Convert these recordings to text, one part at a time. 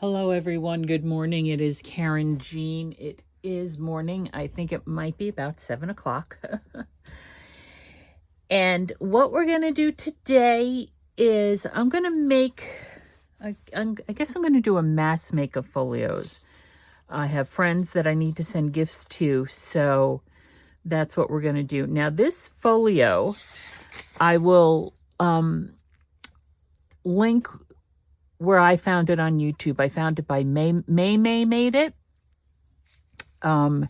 Hello, everyone. Good morning. It is Karynjean. It is morning. I think it might be about 7 o'clock. And what we're going to do today is I'm going to make, I guess I'm going to do a mass make of folios. I have friends that I need to send gifts to, so that's what we're going to do. Now, this folio, I will link where I found it on YouTube. I found it by May made it. And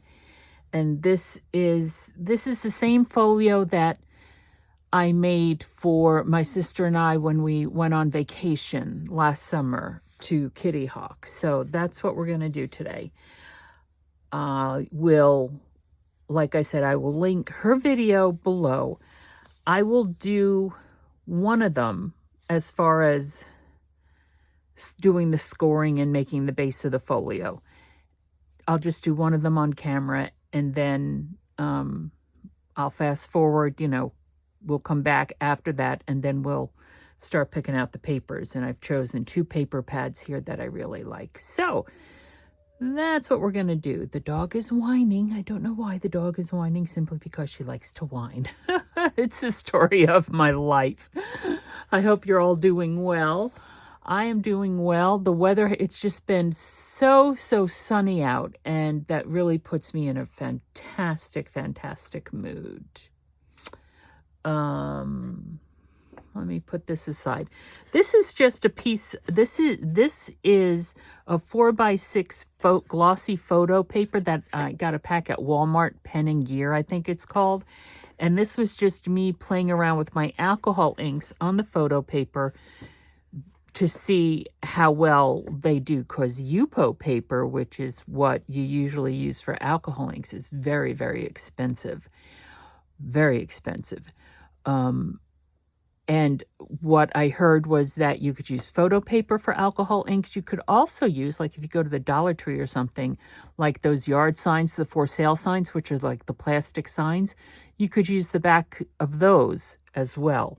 this is the same folio that I made for my sister and I when we went on vacation last summer to Kitty Hawk. So that's what we're going to do today. Like I said, I will link her video below. I will do one of them as far as doing the scoring and making the base of the folio. I'll just do one of them on camera, and then I'll fast forward, we'll come back after that, and then we'll start picking out the papers. And I've chosen 2 paper pads here that I really like. So that's what we're going to do. The dog is whining. I don't know why the dog is whining, simply because she likes to whine. It's the story of my life. I hope you're all doing well. I am doing well. The weather, it's just been so sunny out, and that really puts me in a fantastic mood. Let me put this aside. This is just a piece. This is a 4x6 glossy photo paper that I got a pack at Walmart, Pen and Gear, I think it's called. And this was just me playing around with my alcohol inks on the photo paper to see how well they do, because Yupo paper, which is what you usually use for alcohol inks, is very expensive. Very expensive. And what I heard was that you could use photo paper for alcohol inks. You could also use, like if you go to the Dollar Tree or something, like those yard signs, the for sale signs, which are like the plastic signs, you could use the back of those as well.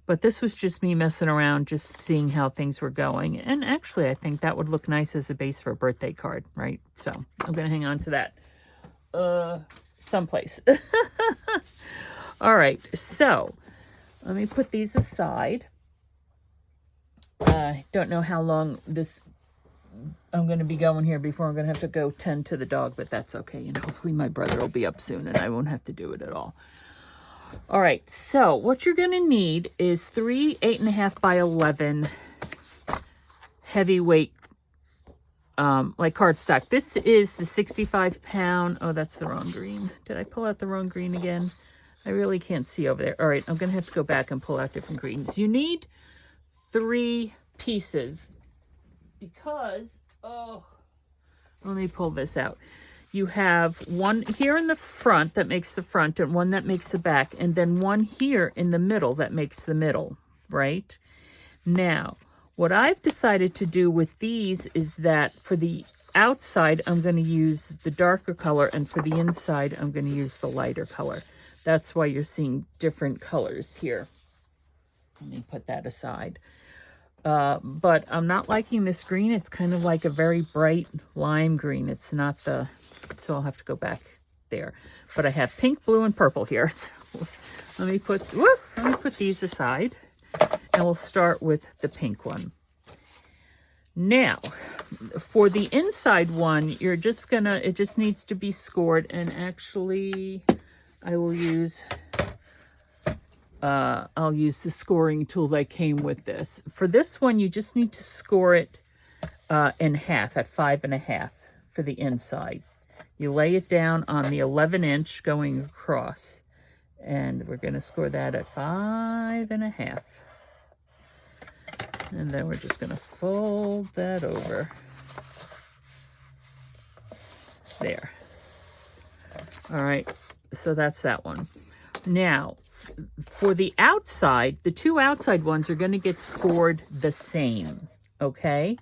But this was just me messing around, just seeing how things were going. And actually, I think that would look nice as a base for a birthday card, right? So I'm going to hang on to that someplace. All right, so let me put these aside. I don't know how long I'm going to be going here before I'm going to have to go tend to the dog, but that's okay. And hopefully my brother will be up soon and I won't have to do it at all. All right, so what you're going to need is 3 8.5 by 11 heavyweight, like cardstock. This is the 65-pound. Oh, that's the wrong green. Did I pull out the wrong green again? I really can't see over there. All right, I'm going to have to go back and pull out different greens. You need 3 pieces because, let me pull this out. You have one here in the front that makes the front, and one that makes the back, and then one here in the middle that makes the middle, right? Now, what I've decided to do with these is that for the outside, I'm going to use the darker color, and for the inside, I'm going to use the lighter color. That's why you're seeing different colors here. Let me put that aside. But I'm not liking this green. It's kind of like a very bright lime green. It's not so I'll have to go back there. But I have pink, blue, and purple here. So let me put these aside, and we'll start with the pink one. Now, for the inside one, it just needs to be scored, and actually I will use I'll use the scoring tool that came with this. For this one, you just need to score it in half, at 5.5 for the inside. You lay it down on the 11-inch going across, and we're going to score that at 5.5. And then we're just going to fold that over. There. All right, so that's that one. Now, for the outside, the 2 outside ones are going to get scored the same, okay?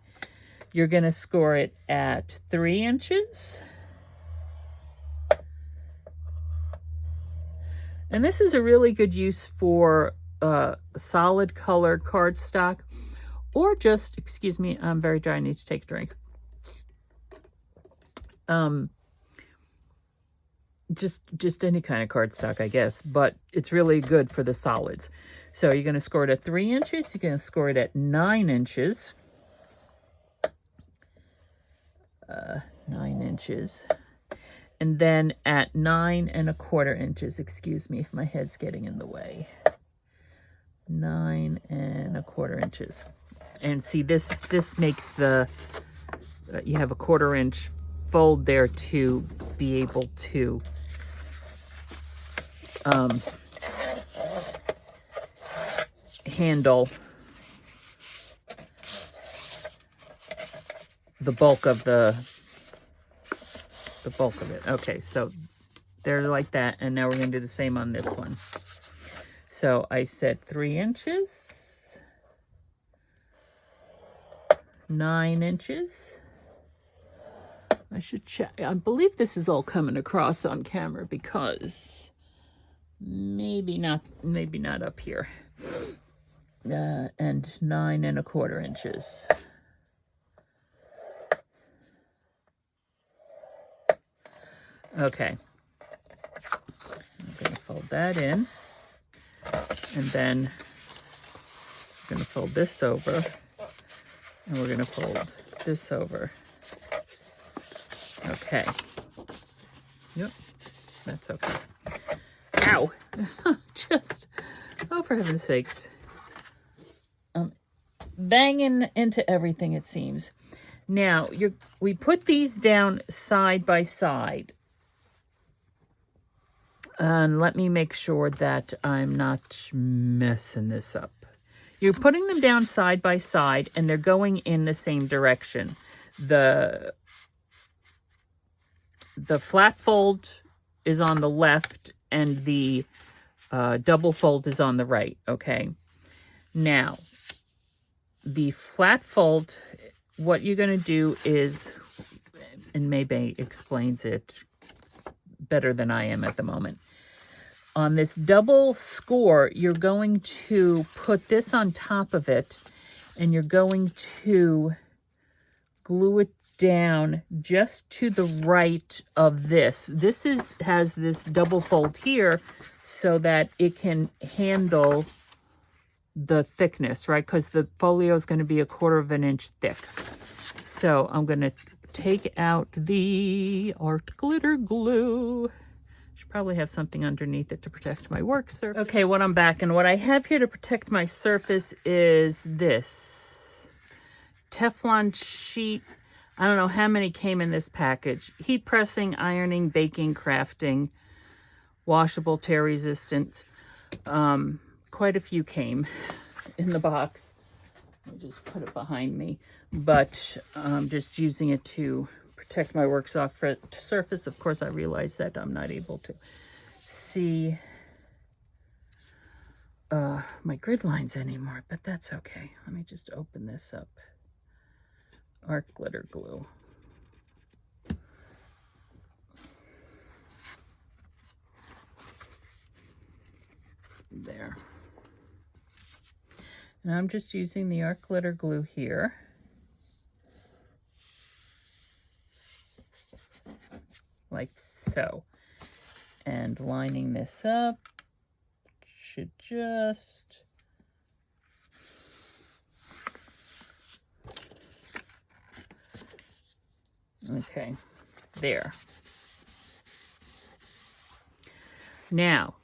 You're going to score it at 3 inches. And this is a really good use for solid color cardstock, or just, excuse me, I'm very dry, I need to take a drink. Just any kind of cardstock, I guess, but it's really good for the solids. So you're going to score it at 3 inches. You're going to score it at 9 inches. 9 inches. And then at 9 1/4 inches. Excuse me if my head's getting in the way. 9 1/4 inches. And see, this makes the, you have a 1/4 inch fold there to be able to handle the bulk of it. Okay, so they're like that, and now we're going to do the same on this one. So I said 3 inches, 9 inches. I should check. I believe this is all coming across on camera because maybe not up here. And 9 1/4 inches. Okay. I'm going to fold that in. And then I'm going to fold this over. And we're going to fold this over. Okay. Yep. That's okay. Ow. Just, oh, for heaven's sakes. Banging into everything, it seems. Now, we put these down side by side. And let me make sure that I'm not messing this up. You're putting them down side by side, and they're going in the same direction. The flat fold is on the left, and the double fold is on the right, okay? Now, the flat fold, what you're going to do is, and maybe explains it better than I am at the moment. On this double score, you're going to put this on top of it, and you're going to glue it down just to the right of this. This has this double fold here so that it can handle the thickness, right? Because the folio is going to be 1/4 inch thick. So I'm going to take out the art glitter glue. Should probably have something underneath it to protect my work surface. Okay, what I'm back, and what I have here to protect my surface is this Teflon sheet. I don't know how many came in this package. Heat pressing, ironing, baking, crafting, washable, tear resistance. Quite a few came in the box. I'll just put it behind me. But I'm just using it to protect my work surface. Of course, I realize that I'm not able to see my grid lines anymore, but that's okay. Let me just open this up. Art glitter glue. There. And I'm just using the art glitter glue here. Like so. And lining this up should just okay, there. Now,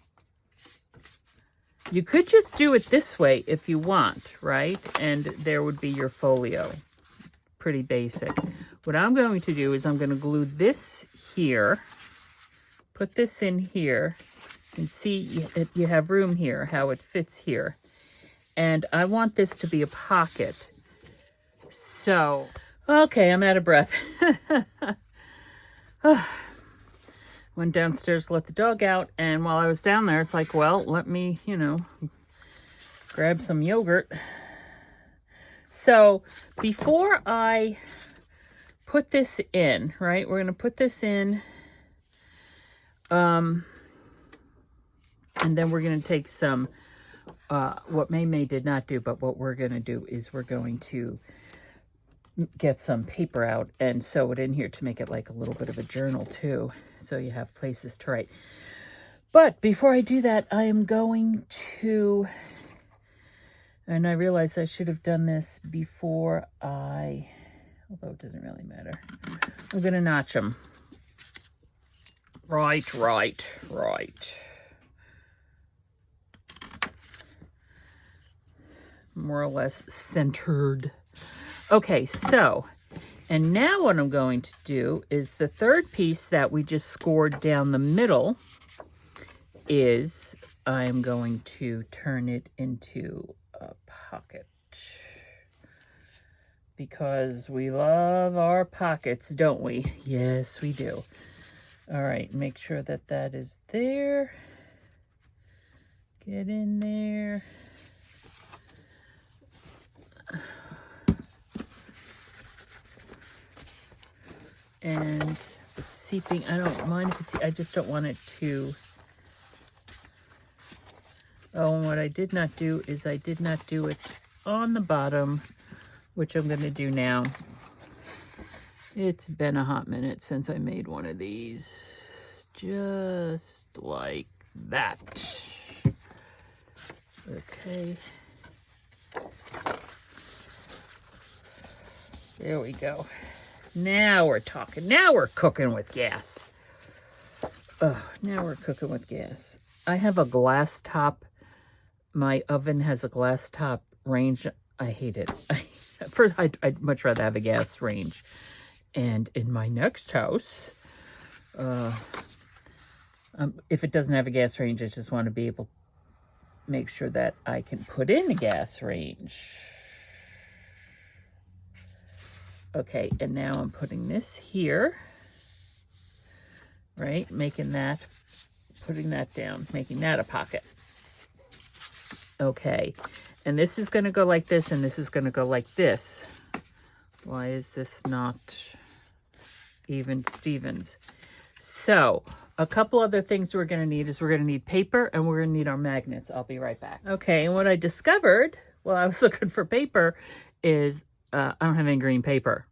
you could just do it this way if you want, right? And there would be your folio. Pretty basic. What I'm going to do is I'm going to glue this here, put this in here, and see you have room here, how it fits here. And I want this to be a pocket. So, okay, I'm out of breath. Went downstairs to let the dog out, and while I was down there, it's like, well, let me, grab some yogurt. So, before I put this in, right, we're going to put this in, and then we're going to take some what May did not do, but what we're going to do is we're going to get some paper out and sew it in here to make it like a little bit of a journal too, so you have places to write. But before I do that, I am going to, and I realize I should have done this before although it doesn't really matter. I'm going to notch them. Right. More or less centered. Okay, so, and now what I'm going to do is the third piece that we just scored down the middle is I'm going to turn it into a pocket. Because we love our pockets, don't we? Yes, we do. All right, make sure that that is there. Get in there. And it's seeping. I don't mind if it's, I just don't want it to. Oh, and what I did not do is I did not do it on the bottom, which I'm going to do now. It's been a hot minute since I made one of these. Just like that. Okay. There we go. Now we're talking. Now we're cooking with gas. Now we're cooking with gas. I have a glass top. My oven has a glass top range. I hate it. First, I'd much rather have a gas range. And in my next house, if it doesn't have a gas range, I just want to be able to make sure that I can put in a gas range. Okay, and now I'm putting this here, right? Making that, putting that down, making that a pocket. Okay, and this is going to go like this, and this is going to go like this. Why is this not even Stevens? So, a couple other things we're going to need is we're going to need paper, and we're going to need our magnets. I'll be right back. Okay, and what I discovered while I was looking for paper is I don't have any green paper.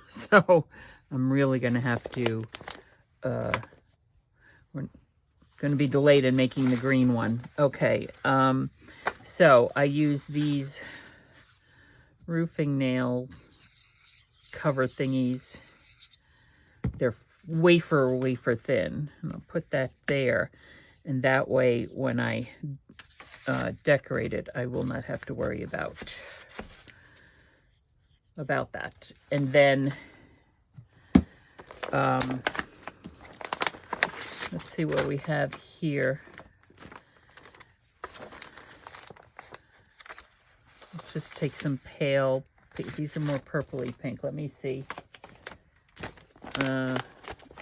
So I'm really going to have to, we're going to be delayed in making the green one. Okay, so I use these roofing nail cover thingies. They're wafer thin. And I'll put that there. And that way, when I decorate it, I will not have to worry about that. And then let's see what we have here. Let's just take some pale, these are more purpley pink. Let me see.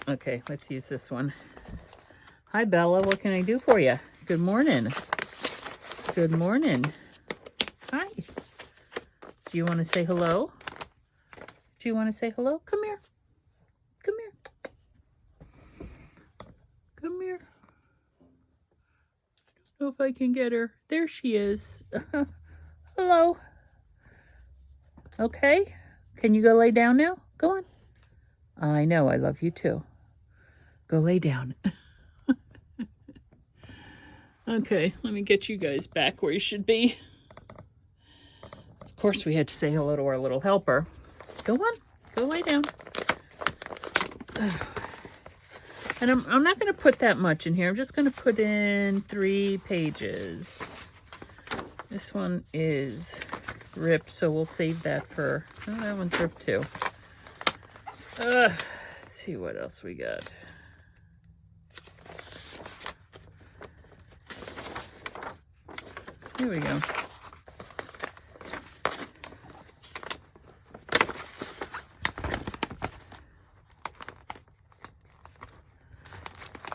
Okay, let's use this one. Hi, Bella. What can I do for you? Good morning. Good morning. Hi. Do you want to say hello? Do you want to say hello? Come here. Come here. Come here. I don't know if I can get her. There she is. Hello. Okay. Can you go lay down now? Go on. I know. I love you too. Go lay down. Okay. Let me get you guys back where you should be. Of course, we had to say hello to our little helper. Go on. Go lay down. And I'm not going to put that much in here. I'm just going to put in 3 pages. This one is ripped, so we'll save that for... Oh, that one's ripped too. Let's see what else we got. Here we go.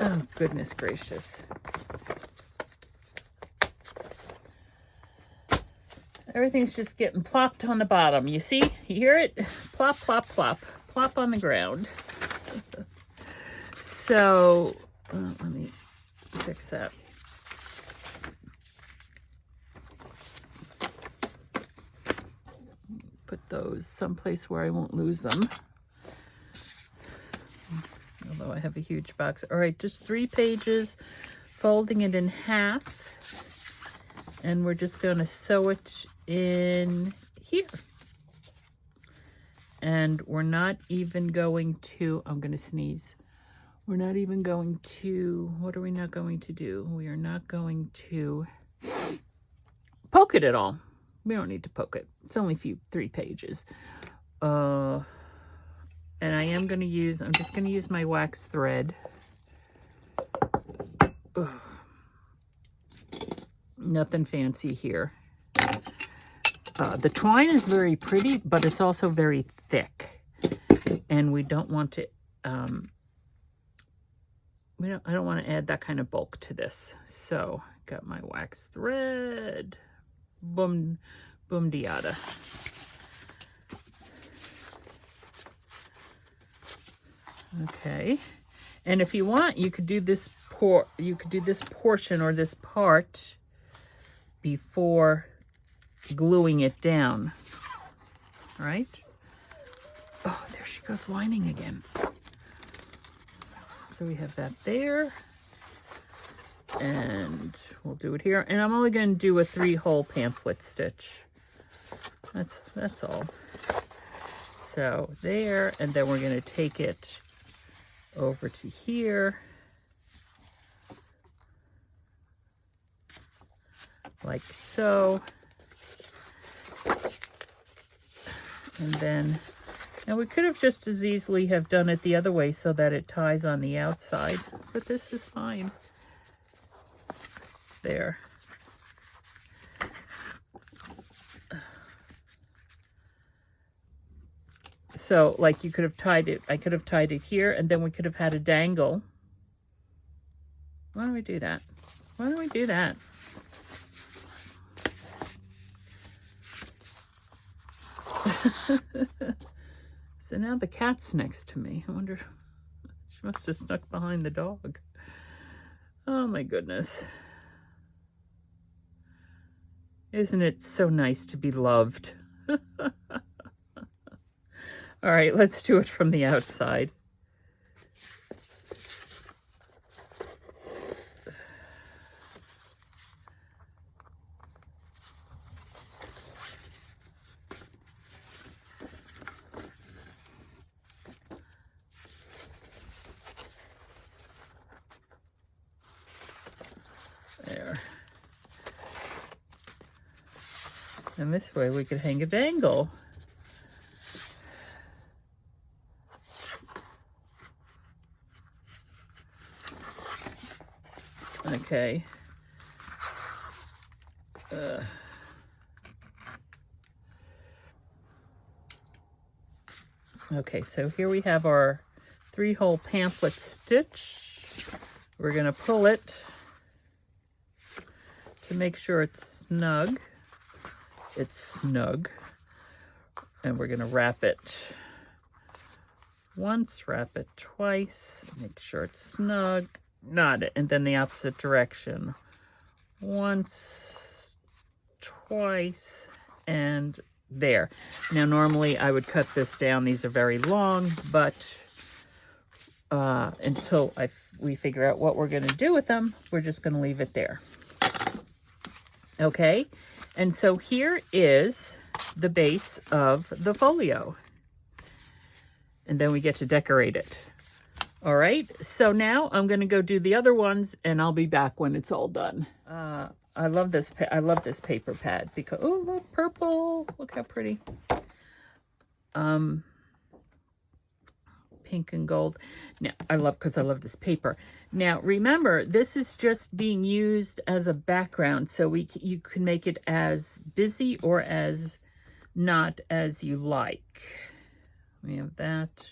Oh, goodness gracious. Everything's just getting plopped on the bottom. You see? You hear it? Plop, plop, plop. Plop on the ground. So, let me fix that. those someplace where I won't lose them. Although I have a huge box. All right, just 3 pages, folding it in half. And we're just going to sew it in here. And we're not even going to, I'm going to sneeze. We're not even going to, what are we not going to do? We are not going to poke it at all. We don't need to poke it. It's only 3 pages. And I am going to use, I'm just going to use my wax thread. Ugh. Nothing fancy here. The twine is very pretty, but it's also very thick. And we don't want to, I don't want to add that kind of bulk to this. So, got my wax thread. Boom, boom diada. Okay. And if you want, you could do this portion or this part before gluing it down. All right? Oh, there she goes whining again. So we have that there. And we'll do it here. And I'm only going to do a 3-hole pamphlet stitch. That's all. So there, and then we're going to take it over to here. Like so. And then, and we could have just as easily have done it the other way so that it ties on the outside, but this is fine. There. So, like, you could have tied it, I could have tied it here, and then we could have had a dangle. Why don't we do that? Why don't we do that? So now the cat's next to me. I wonder, she must have snuck behind the dog. Oh my goodness. Isn't it so nice to be loved? All right, let's do it from the outside. There. And this way we could hang a dangle. Okay. Okay, so here we have our 3-hole pamphlet stitch. We're going to pull it to make sure it's snug. It's snug. And we're going to wrap it once, wrap it twice, make sure it's snug. Not it, and then the opposite direction. Once, twice, and there. Now, normally I would cut this down. These are very long, but until we figure out what we're going to do with them, we're just going to leave it there. Okay, and so here is the base of the folio. And then we get to decorate it. All right, so now I'm going to go do the other ones, and I'll be back when it's all done. I love this. I love this paper pad because, oh, look, purple. Look how pretty. Pink and gold. Now, I love this paper. Now, remember, this is just being used as a background, so you can make it as busy or as not as you like. We have that.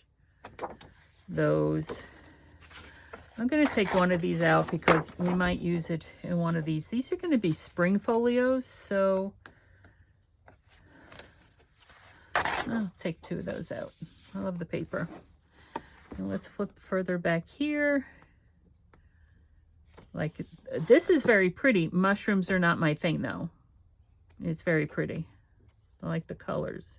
Those. I'm going to take one of these out because we might use it in one of these. These are going to be spring folios, so I'll take 2 of those out. I love the paper. And let's flip further back here. Like, this is very pretty. Mushrooms are not my thing, though. It's very pretty. I like the colors.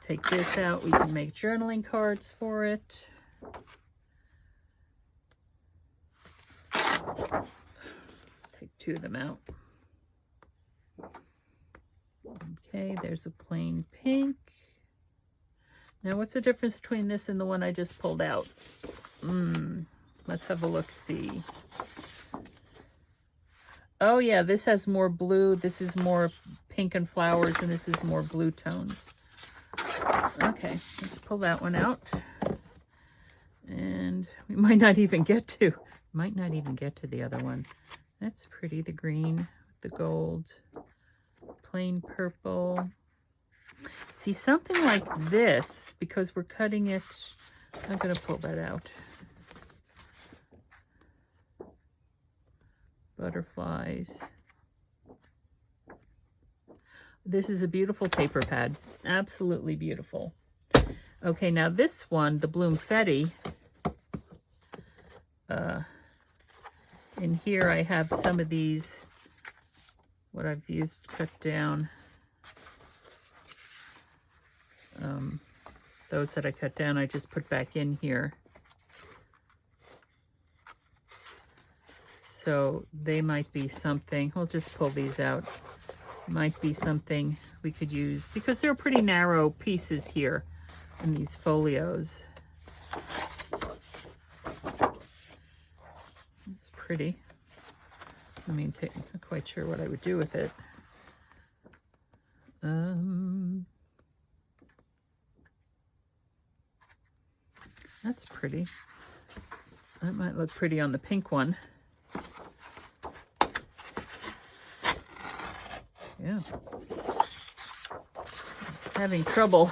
Take this out. We can make journaling cards for it. Take 2 of them out. Okay, there's a plain pink. Now, what's the difference between this and the one I just pulled out? Let's have a look-see. Oh, yeah, this has more blue. This is more pink and flowers, and this is more blue tones. Okay, let's pull that one out. And we might not even get to the other one. That's pretty, the green with the gold. Plain purple. See, something like this, because we're cutting it, I'm going to pull that out. Butterflies. This is a beautiful paper pad. Absolutely beautiful. Okay, now this one, the Bloomfetti, in here I have some of these, what I've used cut down. Those that I cut down, I just put back in here. So they might be something, we'll just pull these out. Might be something we could use because they're pretty narrow pieces here in these folios. It's pretty. I mean, not quite sure what I would do with it. That's pretty. That might look pretty on the pink one. Yeah. Having trouble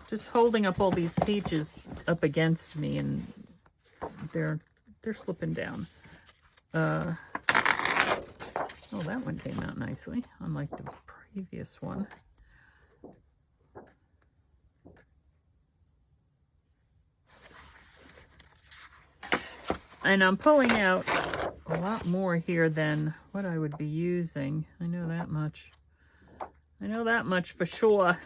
just holding up all these pages up against me, and they're slipping down. Oh, that one came out nicely, unlike the previous one. And I'm pulling out a lot more here than what I would be using. I know that much. I know that much for sure.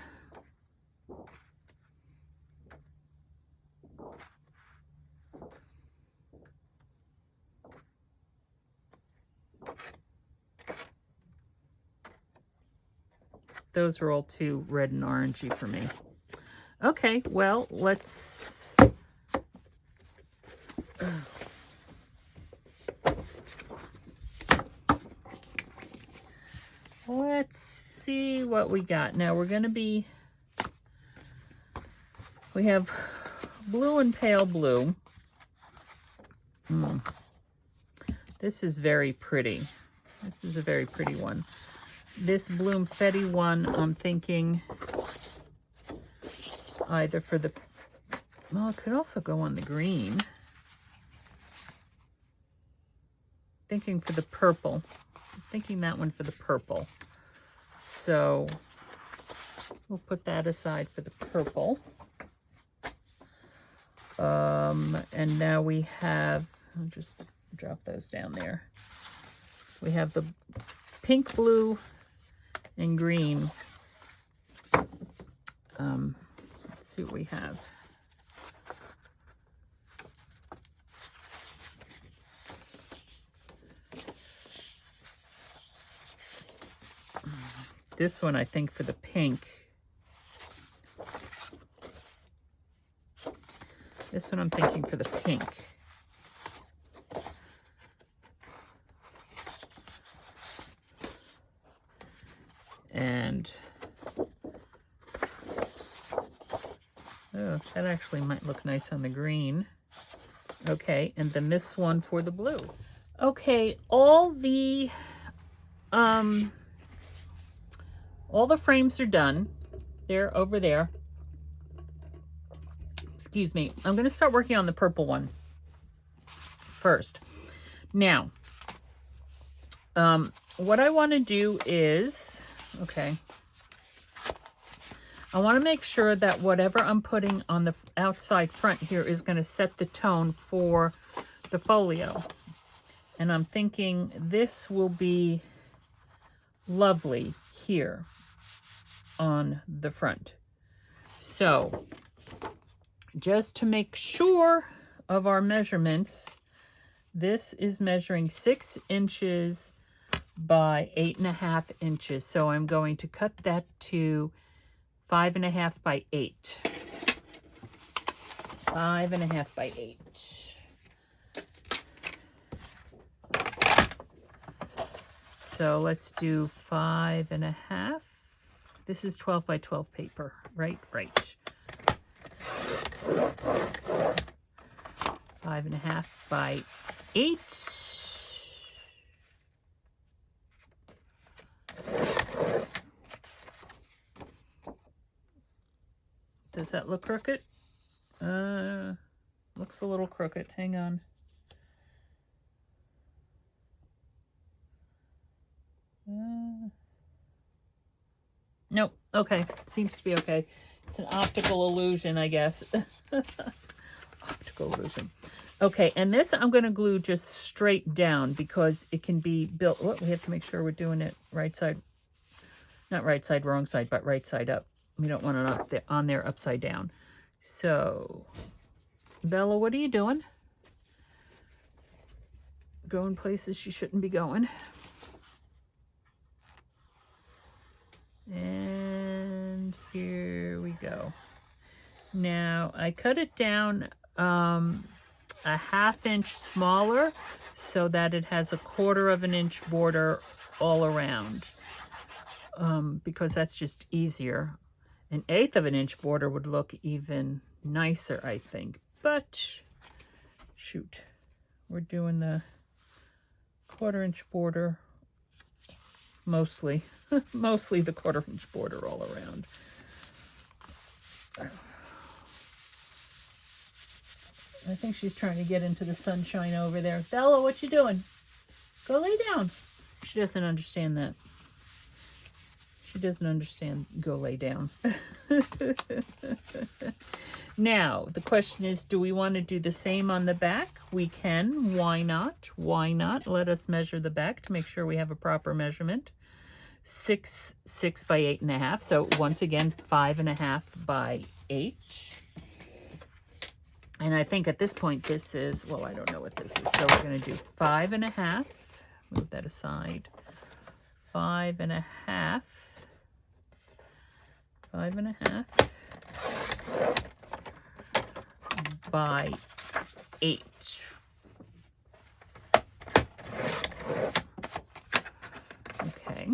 Those are all too red and orangey for me. Okay, well, let's see what we got. Now we're going to be, we have blue and pale blue. This is very pretty. This is a very pretty one. This Bloomfetti one, I'm thinking either for the, well, it could also go on the green. Thinking for the purple. I'm thinking that one for the purple. So we'll put that aside for the purple. And now we have, I'll just drop those down there. We have the pink, blue, and green. Let's see what we have. This one, I think, for the pink. This one I'm thinking for the pink. And oh, that actually might look nice on the green. Okay, and then this one for the blue. Okay, all the frames are done. They're over there. Excuse me. I'm going to start working on the purple one first. Now, what I want to do is, okay, I want to make sure that whatever I'm putting on the outside front here is going to set the tone for the folio. And I'm thinking this will be lovely here on the front. So just to make sure of our measurements, this is measuring 6 inches by 8.5 inches. So I'm going to cut that to 5.5 by 8. 5.5 by 8. So let's do 5.5. This is 12 by 12 paper, right? Right. 5.5 by 8. Does that look crooked? Looks a little crooked. Hang on. Nope. Okay. Seems to be okay. It's an optical illusion, I guess. Optical illusion. Okay, and this I'm going to glue just straight down because it can be built. Oh, we have to make sure we're doing it right side. Not right side, wrong side, but right side up. We don't want it up there, on there upside down. So, Bella, what are you doing? Going places she shouldn't be going. And here we go. Now, I cut it down a 1/2 inch smaller so that it has a 1/4 of an inch border all around. Because that's just easier. An 1/8 of an inch border would look even nicer, I think. But, shoot, we're doing the 1/4 inch border, mostly. Mostly the 1/4 inch border all around. I think she's trying to get into the sunshine over there. Bella, what you doing? Go lay down. She doesn't understand that. She doesn't understand go lay down. Now, the question is, do we want to do the same on the back? We can. Why not? Why not? Let us measure the back to make sure we have a proper measurement. 6 by 8.5. So once again, 5.5 by 8. And I think at this point this is, well, I don't know what this is. So we're going to do 5.5. Move that aside. 5.5. 5.5 by 8. Okay.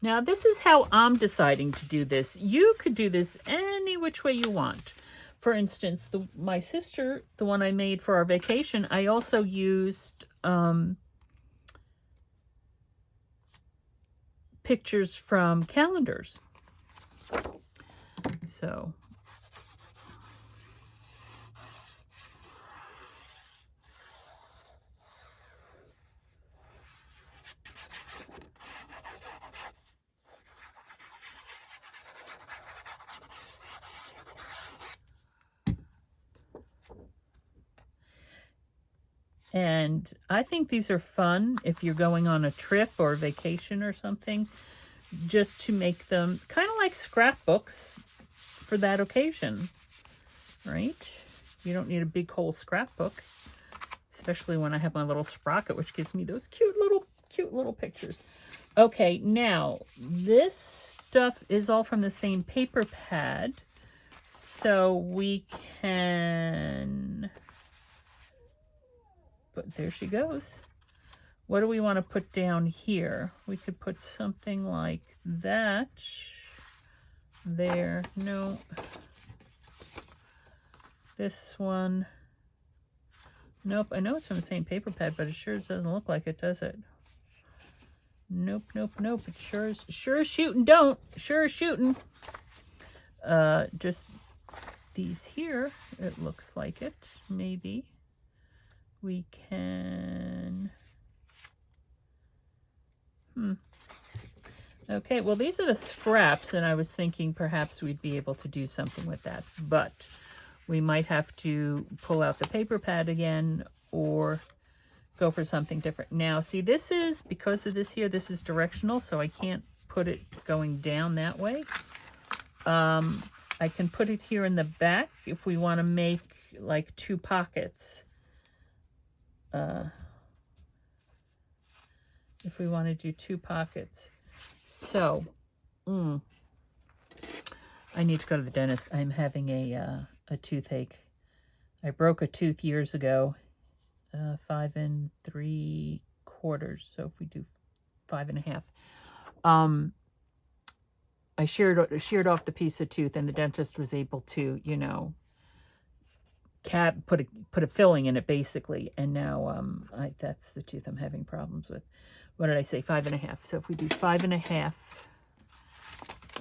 Now this is how I'm deciding to do this. You could do this any which way you want. For instance, my sister, the one I made for our vacation, I also used pictures from calendars. So and I think these are fun if you're going on a trip or a vacation or something, just to make them kind of like scrapbooks for that occasion, right? You don't need a big whole scrapbook, especially when I have my little sprocket, which gives me those cute little pictures. Okay, now this stuff is all from the same paper pad, so we can... But there she goes. What do we want to put down here? We could put something like that. There. No. This one. Nope. I know it's from the same paper pad, but it sure doesn't look like it, does it? Nope, nope, nope. It sure is shooting don't. Sure is shooting. Just these here. It looks like it. Maybe. We can... Okay, well, these are the scraps, and I was thinking perhaps we'd be able to do something with that, but we might have to pull out the paper pad again or go for something different. Now, see, this is, because of this here, this is directional, so I can't put it going down that way. I can put it here in the back if we want to make like 2 pockets. If we want to do 2 pockets. So, I need to go to the dentist. I'm having a toothache. I broke a tooth years ago, 5 3/4. So if we do 5 1/2, I sheared off the piece of tooth, and the dentist was able to, you know, put a filling in it basically. And now that's the tooth I'm having problems with. What did I say? 5 1/2. So if we do 5 1/2,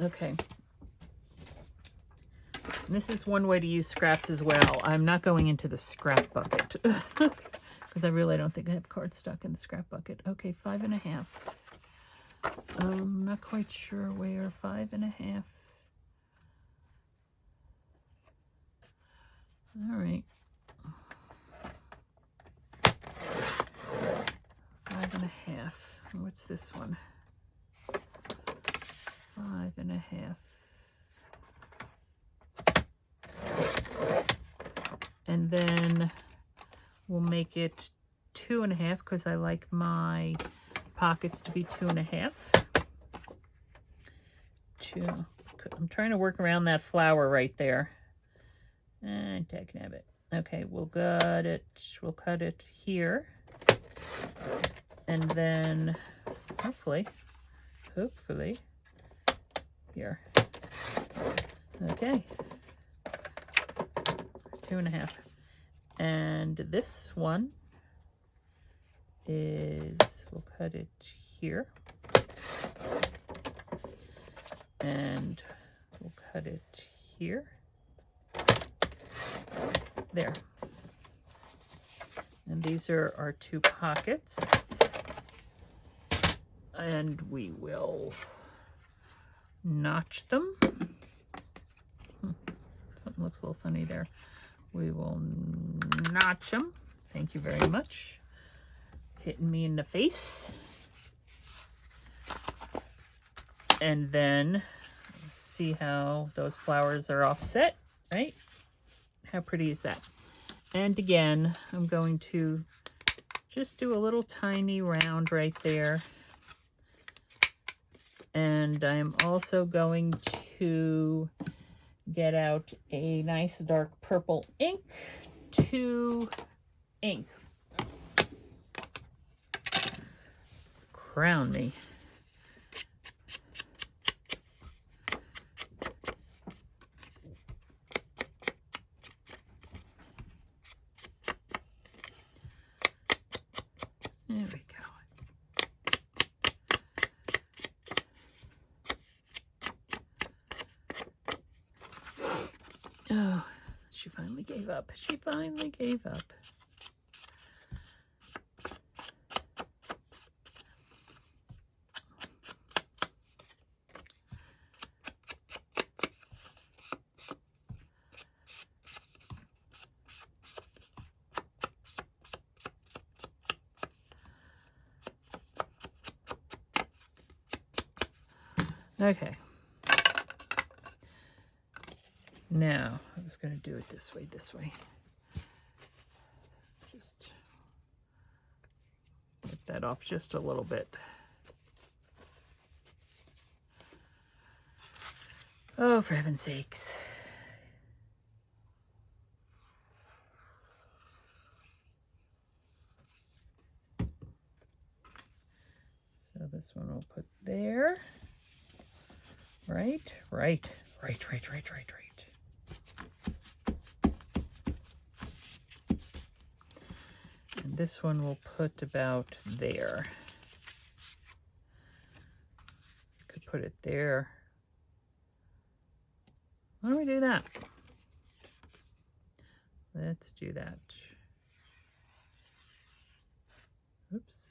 okay. And this is one way to use scraps as well. I'm not going into the scrap bucket because I really don't think I have cardstock in the scrap bucket. Okay, 5 1/2. I'm not quite sure where. 5 1/2. All right. 5 1/2. What's this one? 5 1/2. And then we'll make it 2 1/2 because I like my pockets to be 2 1/2. I'm trying to work around that flower right there. And dagnabbit. Okay, we'll cut it. We'll cut it here. And then hopefully here. Okay. 2 1/2. And this one is, we'll cut it here. And we'll cut it here. There. And these are our 2 pockets. And we will notch them. Something looks a little funny there. We will notch them. Thank you very much. Hitting me in the face. And then see how those flowers are offset, right? How pretty is that? And again, I'm going to just do a little tiny round right there. And I'm also going to get out a nice dark purple ink to ink. Crown me. There we go. Oh, she finally gave up. She finally gave up. Okay. Now, I was going to do it this way. Just get that off just a little bit. Oh, for heaven's sakes. So this one we'll put there. Right. And this one we'll put about there. Could put it there. Why don't we do that? Let's do that. Oops.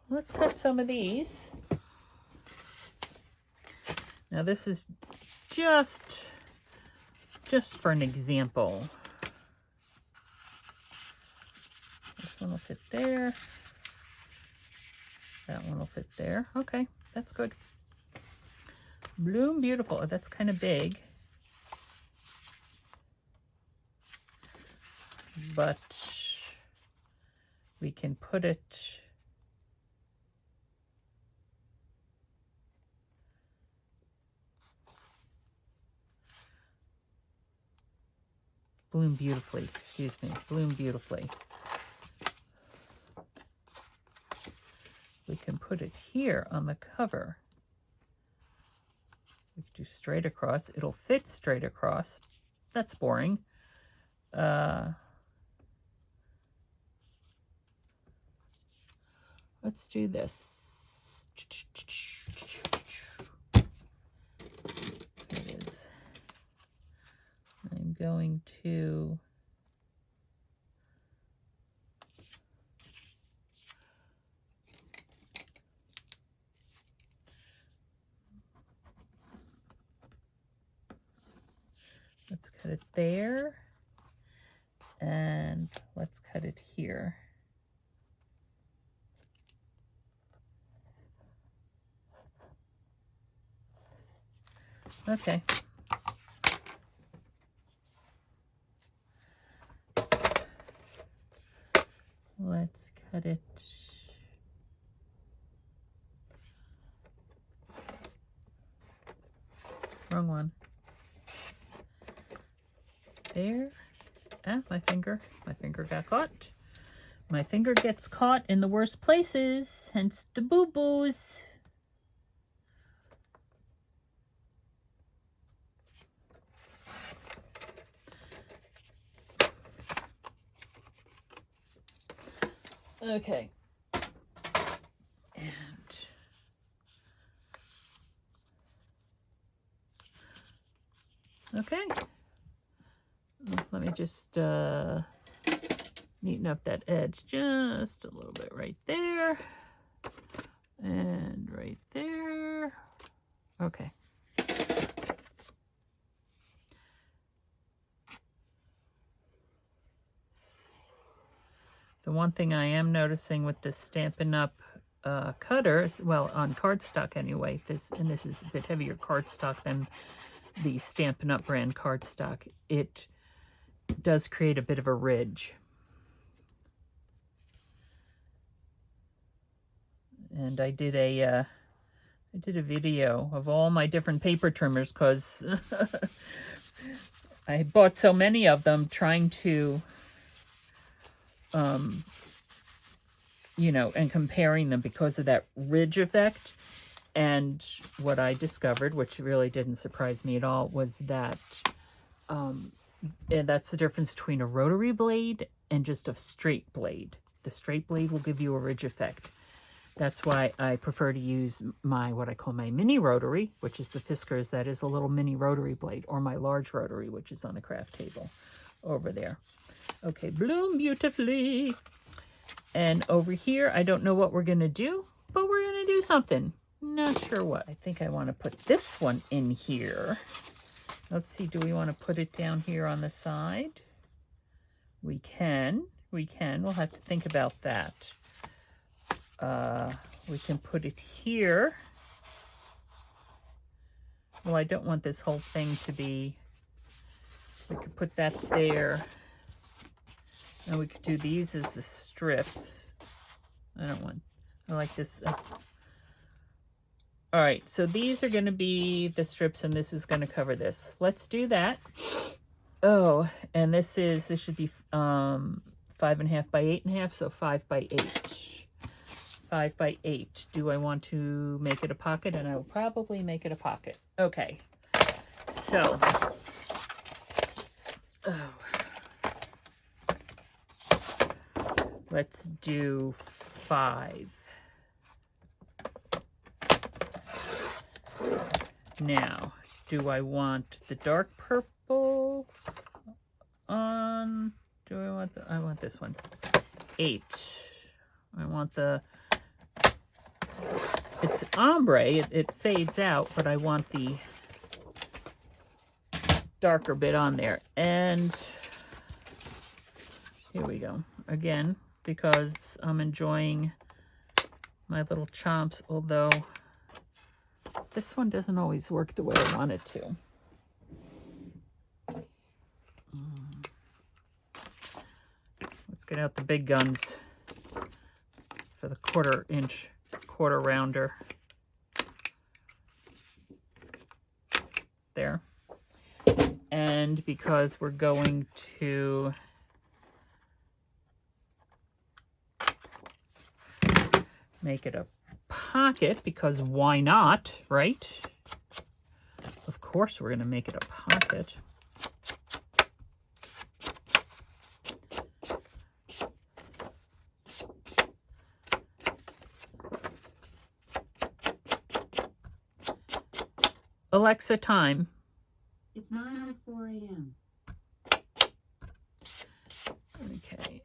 let's cut some of these. Now this is just for an example. This one will fit there. That one will fit there. Okay, that's good. Bloom Beautiful. Oh, that's kind of big. But we can put it Bloom Beautifully, excuse me, Bloom Beautifully. We can put it here on the cover. We can do straight across. It'll fit straight across. That's boring. Let's do this. There it is. I'm going to let's cut it there, and let's cut it here. Okay. Let's cut it. Wrong one. There. Ah, my finger got caught. My finger gets caught in the worst places, hence the boo-boos. Okay. And okay. Let me just neaten up that edge just a little bit right there. And right there. Okay. The one thing I am noticing with this Stampin' Up! Cutter, well, on cardstock anyway, this is a bit heavier cardstock than the Stampin' Up! Brand cardstock. It does create a bit of a ridge. And I did a video of all my different paper trimmers because I bought so many of them trying to you know, and comparing them because of that ridge effect. And what I discovered, which really didn't surprise me at all, was that and that's the difference between a rotary blade and just a straight blade. The straight blade will give you a ridge effect. That's why I prefer to use my, what I call my mini rotary, which is the Fiskars. That is a little mini rotary blade, or my large rotary, which is on the craft table over there. Okay, Bloom Beautifully. And over here, I don't know what we're going to do, but we're going to do something. Not sure what. I think I want to put this one in here. Let's see, do we want to put it down here on the side? We can. We'll have to think about that. We can put it here. Well, I don't want this whole thing to be... We could put that there. And we could do these as the strips. I like this. All right, so these are going to be the strips, and this is going to cover this. Let's do that. Oh, and this should be 5.5 by 8.5, so 5 by 8. 5 by 8. Do I want to make it a pocket? And I will probably make it a pocket. Okay, so... let's do 5. Now, do I want the dark purple on? I want this one. 8. I want it's ombre, it fades out, but I want the darker bit on there. And here we go. Again, because I'm enjoying my little chomps, although this one doesn't always work the way I want it to. Let's get out the big guns for the quarter rounder. There. And because we're going to make it a pocket, because why not, right? Of course we're going to make it a pocket. Alexa, time. It's 9:04 a.m. Okay.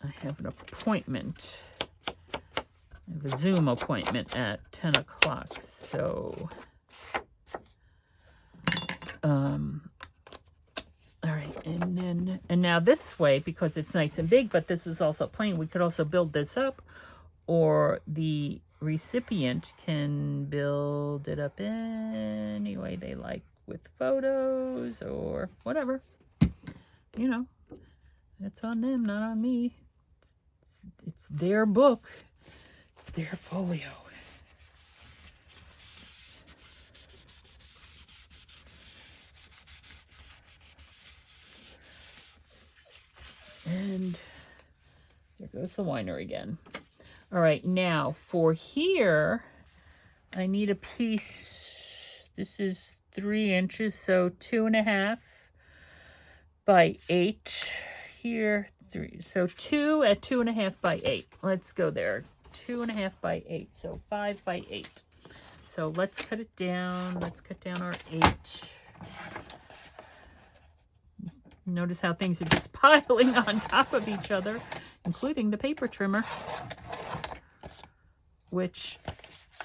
I have an appointment. I have a Zoom appointment at 10 o'clock, so all right, and now this way, because it's nice and big, but this is also plain, we could also build this up, or the recipient can build it up any way they like with photos or whatever. You know, it's on them, not on me. It's their book. It's their folio. And there goes the whiner again. All right, now for here, I need a piece. This is 3 inches, so 2.5 by 8. Here, 3. So 2 at 2.5 by 8. Let's go there. 2.5 by 8, so 5 by 8. So let's cut it down. Let's cut down our 8. Notice how things are just piling on top of each other, including the paper trimmer, which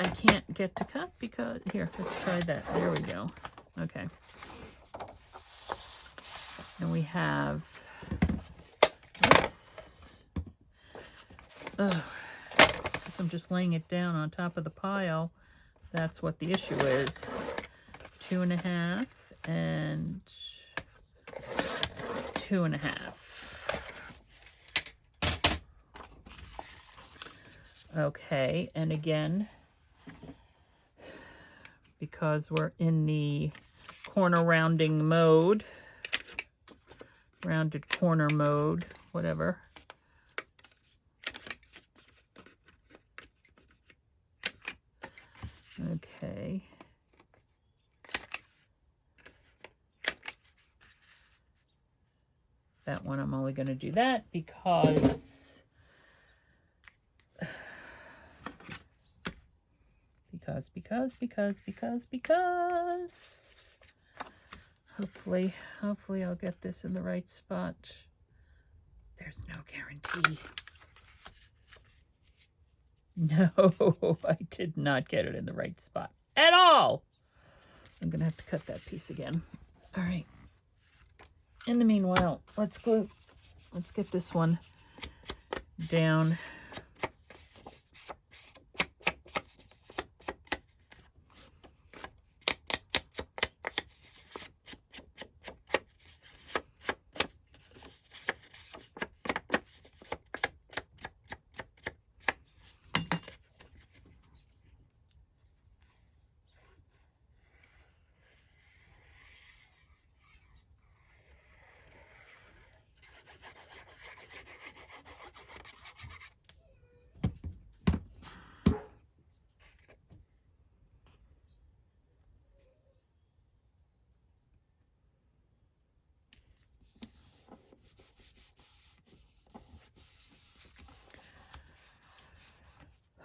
I can't get to cut because, here, let's try that. There we go. Okay. And we have, oops. Oh, I'm just laying it down on top of the pile. That's what the issue is. 2.5 and 2.5. Okay, and again, because we're in the corner rounding mode, rounded corner mode, whatever. Okay. That one I'm only going to do that because hopefully I'll get this in the right spot. There's no guarantee. No, I did not get it in the right spot at all. I'm gonna have to cut that piece again. All right. In the meanwhile, let's get this one down.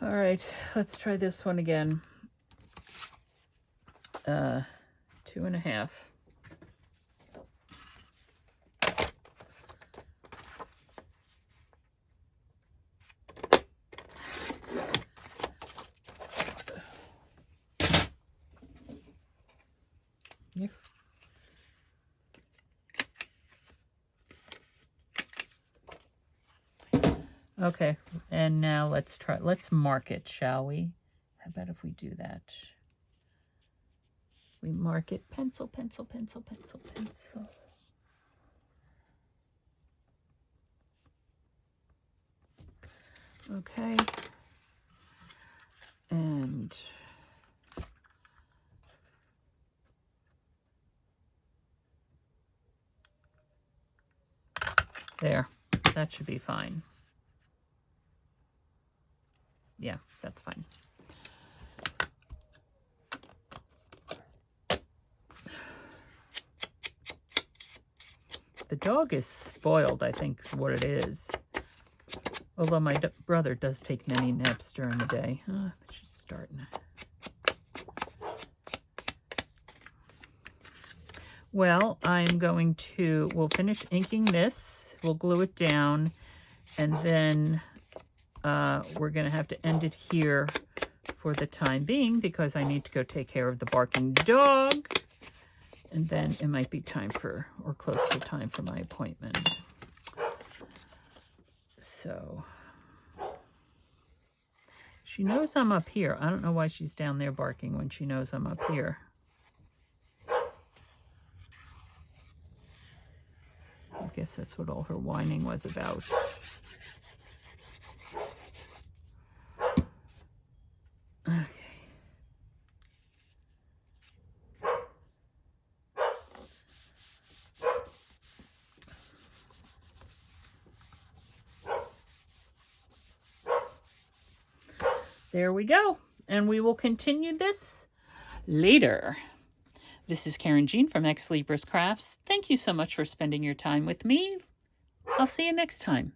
All right, let's try this one again. 2.5. Okay, and now let's mark it, shall we? How about if we do that? We mark it, pencil, pencil, pencil, pencil, pencil. Okay. And there, that should be fine. Yeah, that's fine. The dog is spoiled, I think is what it is. Although my brother does take many naps during the day. She's starting. Well, we'll finish inking this. We'll glue it down. And then we're going to have to end it here for the time being because I need to go take care of the barking dog. And then it might be time for, or close to time for my appointment. So, she knows I'm up here. I don't know why she's down there barking when she knows I'm up here. I guess that's what all her whining was about. Okay. There we go. And we will continue this later. This is Karynjean from Ex Libris Crafts. Thank you so much for spending your time with me. I'll see you next time.